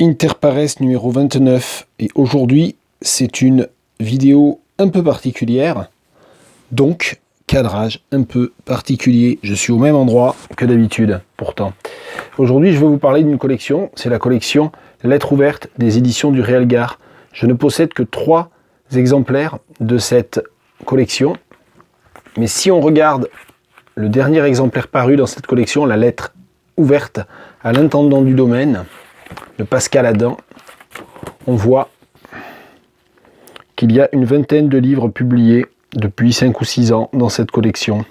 Interpares numéro 29 et aujourd'hui c'est une vidéo un peu particulière, donc cadrage un peu particulier. Je suis au même endroit que d'habitude pourtant. Aujourd'hui je vais vous parler d'une collection, c'est la collection Lettres ouvertes des éditions du Réal Gare. Je ne possède que 3 exemplaires de cette collection, mais si on regarde le dernier exemplaire paru dans cette collection, la lettre ouverte à l'intendant du domaine, de Pascal Adam, on voit qu'il y a une vingtaine de livres publiés depuis 5 ou 6 ans dans cette collection.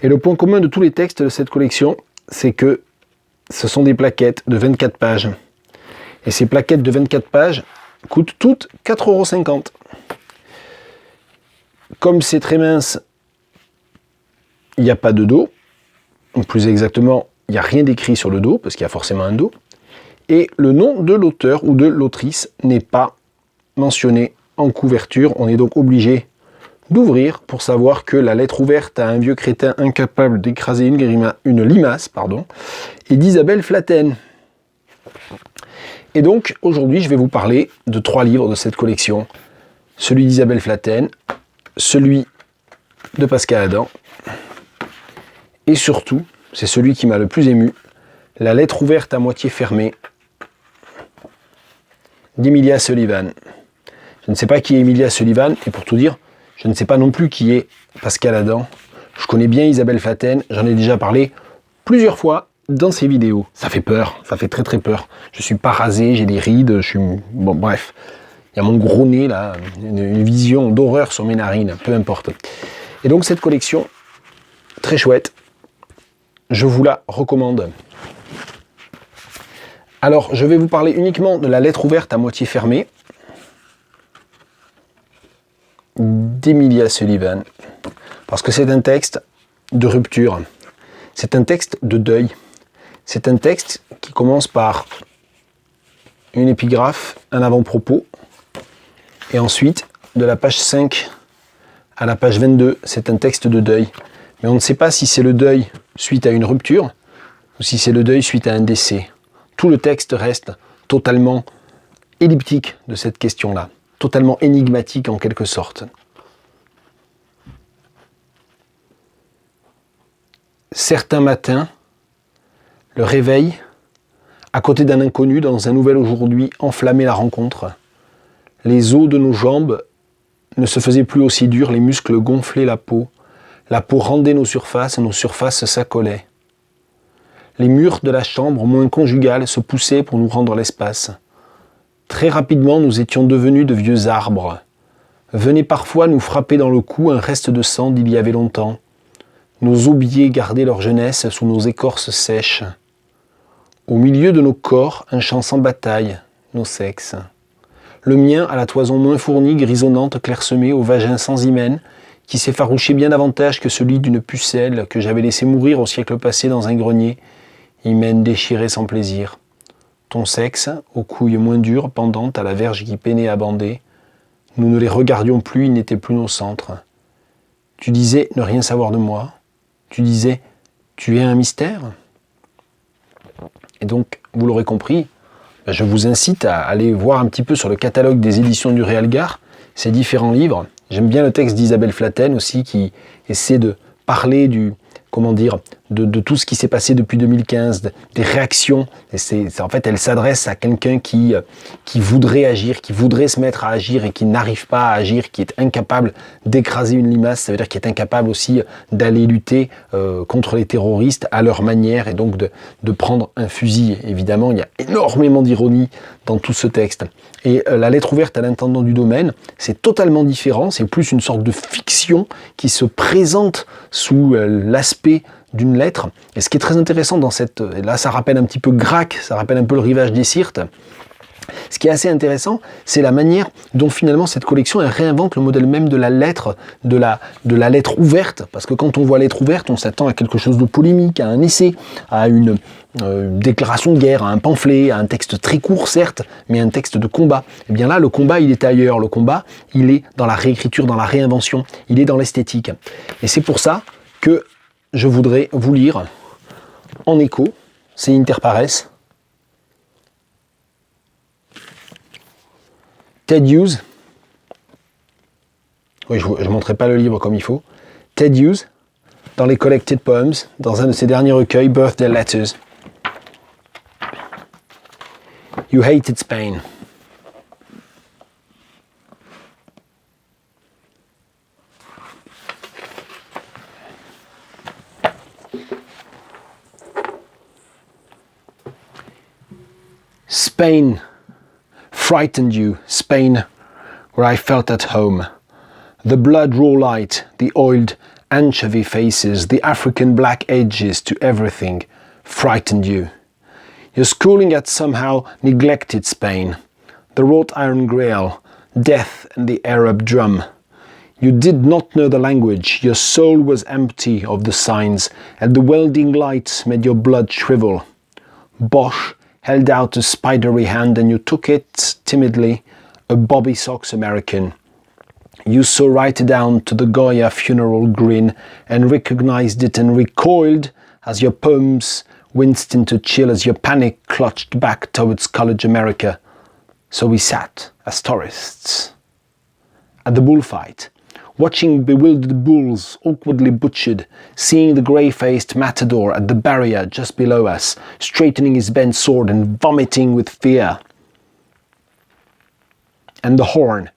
Et le point commun de tous les textes de cette collection, c'est que ce sont des plaquettes de 24 pages. Et ces plaquettes de 24 pages coûtent toutes 4,50 €. Comme c'est très mince, il n'y a pas de dos. Ou plus exactement, il n'y a rien d'écrit sur le dos, parce qu'il y a forcément un dos. Et le nom de l'auteur ou de l'autrice n'est pas mentionné en couverture. On est donc obligé d'ouvrir pour savoir que la lettre ouverte à un vieux crétin incapable d'écraser une limace est d'Isabelle Flaten. Et donc aujourd'hui je vais vous parler de 3 livres de cette collection. Celui d'Isabelle Flaten, celui de Pascal Adam et surtout, c'est celui qui m'a le plus ému, la lettre ouverte à moitié fermée d'Emilia Sullivan. Je ne sais pas qui est Emilia Sullivan, et pour tout dire, je ne sais pas non plus qui est Pascal Adam. Je connais bien Isabelle Flaten, j'en ai déjà parlé plusieurs fois dans ces vidéos. Ça fait peur, ça fait très très peur. Je suis pas rasé, j'ai des rides, bon bref. Il y a mon gros nez là, une vision d'horreur sur mes narines, peu importe. Et donc cette collection, très chouette, je vous la recommande. Alors, je vais vous parler uniquement de la lettre ouverte à moitié fermée d'Emilia Sullivan, parce que c'est un texte de rupture, c'est un texte de deuil, c'est un texte qui commence par une épigraphe, un avant-propos, et ensuite, de la page 5 à la page 22, c'est un texte de deuil. Mais on ne sait pas si c'est le deuil suite à une rupture, ou si c'est le deuil suite à un décès. Tout le texte reste totalement elliptique de cette question-là, totalement énigmatique en quelque sorte. Certains matins, le réveil, à côté d'un inconnu dans un nouvel aujourd'hui, enflammait la rencontre. Les os de nos jambes ne se faisaient plus aussi durs, les muscles gonflaient la peau rendait nos surfaces s'accolaient. Les murs de la chambre, moins conjugales, se poussaient pour nous rendre l'espace. Très rapidement, nous étions devenus de vieux arbres. Venait parfois nous frapper dans le cou un reste de sang d'il y avait longtemps. Nos aubiers gardaient leur jeunesse sous nos écorces sèches. Au milieu de nos corps, un champ sans bataille, nos sexes. Le mien à la toison moins fournie, grisonnante, clairsemée, au vagin sans hymen, qui s'effarouchait bien davantage que celui d'une pucelle que j'avais laissé mourir au siècle passé dans un grenier, hymen déchiré sans plaisir. Ton sexe, aux couilles moins dures, pendantes à la verge qui peinait à bander, nous ne les regardions plus, ils n'étaient plus nos centres. Tu disais ne rien savoir de moi, tu disais tu es un mystère. Et donc, vous l'aurez compris, je vous incite à aller voir un petit peu sur le catalogue des éditions du Réal Gare, ces différents livres. J'aime bien le texte d'Isabelle Flaten aussi, qui essaie de parler de tout ce qui s'est passé depuis 2015, des réactions. En fait, elle s'adresse à quelqu'un qui voudrait agir, qui voudrait se mettre à agir et qui n'arrive pas à agir, qui est incapable d'écraser une limace. Ça veut dire qu'il est incapable aussi d'aller lutter contre les terroristes à leur manière et donc de prendre un fusil. Évidemment, il y a énormément d'ironie dans tout ce texte. Et la lettre ouverte à l'intendant du domaine, c'est totalement différent. C'est plus une sorte de fiction qui se présente sous l'aspect d'une lettre. Et ce qui est très intéressant dans cette... Là, ça rappelle un petit peu Grac, ça rappelle un peu le rivage des Syrtes. Ce qui est assez intéressant, c'est la manière dont finalement cette collection elle réinvente le modèle même de la lettre, de la lettre ouverte. Parce que quand on voit lettre ouverte, on s'attend à quelque chose de polémique, à un essai, à une déclaration de guerre, à un pamphlet, à un texte très court certes, mais un texte de combat. Et bien là, le combat, il est ailleurs. Le combat, il est dans la réécriture, dans la réinvention, il est dans l'esthétique. Et c'est pour ça que je voudrais vous lire en écho, c'est Interpares, Ted Hughes. Oui, je ne montrerai pas le livre comme il faut. Ted Hughes, dans les Collected Poems, dans un de ses derniers recueils, Birthday Letters. You hated Spain. Spain frightened you, Spain, where I felt at home. The blood raw light, the oiled anchovy faces, the African black edges to everything frightened you. Your schooling had somehow neglected Spain, the wrought iron grail, death and the Arab drum. You did not know the language, your soul was empty of the signs, and the welding lights made your blood shrivel. Bosch held out a spidery hand and you took it timidly, a Bobby Sox American. You saw right down to the Goya funeral grin and recognized it and recoiled as your poems winced into chill as your panic clutched back towards college America. So we sat as tourists at the bullfight, watching bewildered bulls awkwardly butchered, seeing the grey-faced matador at the barrier just below us, straightening his bent sword and vomiting with fear. And the horn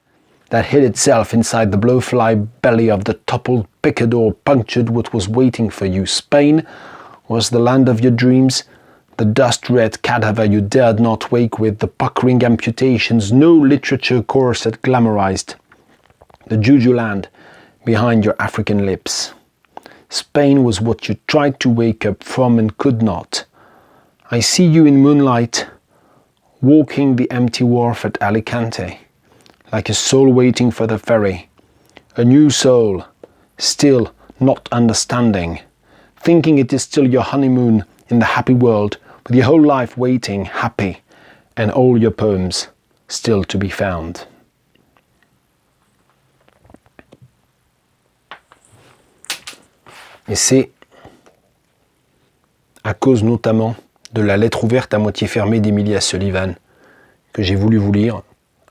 that hid itself inside the blowfly belly of the toppled picador punctured what was waiting for you. Spain was the land of your dreams, the dust-red cadaver you dared not wake with, the puckering amputations no literature course had glamorized, the juju land behind your African lips. Spain was what you tried to wake up from and could not. I see you in moonlight, walking the empty wharf at Alicante, like a soul waiting for the ferry, a new soul, still not understanding, thinking it is still your honeymoon in the happy world, with your whole life waiting, happy, and all your poems still to be found. Et c'est à cause notamment de la lettre ouverte à moitié fermée d'Emilia Sullivan que j'ai voulu vous lire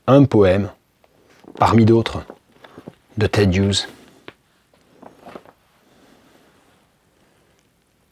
un poème, parmi d'autres, de Ted Hughes.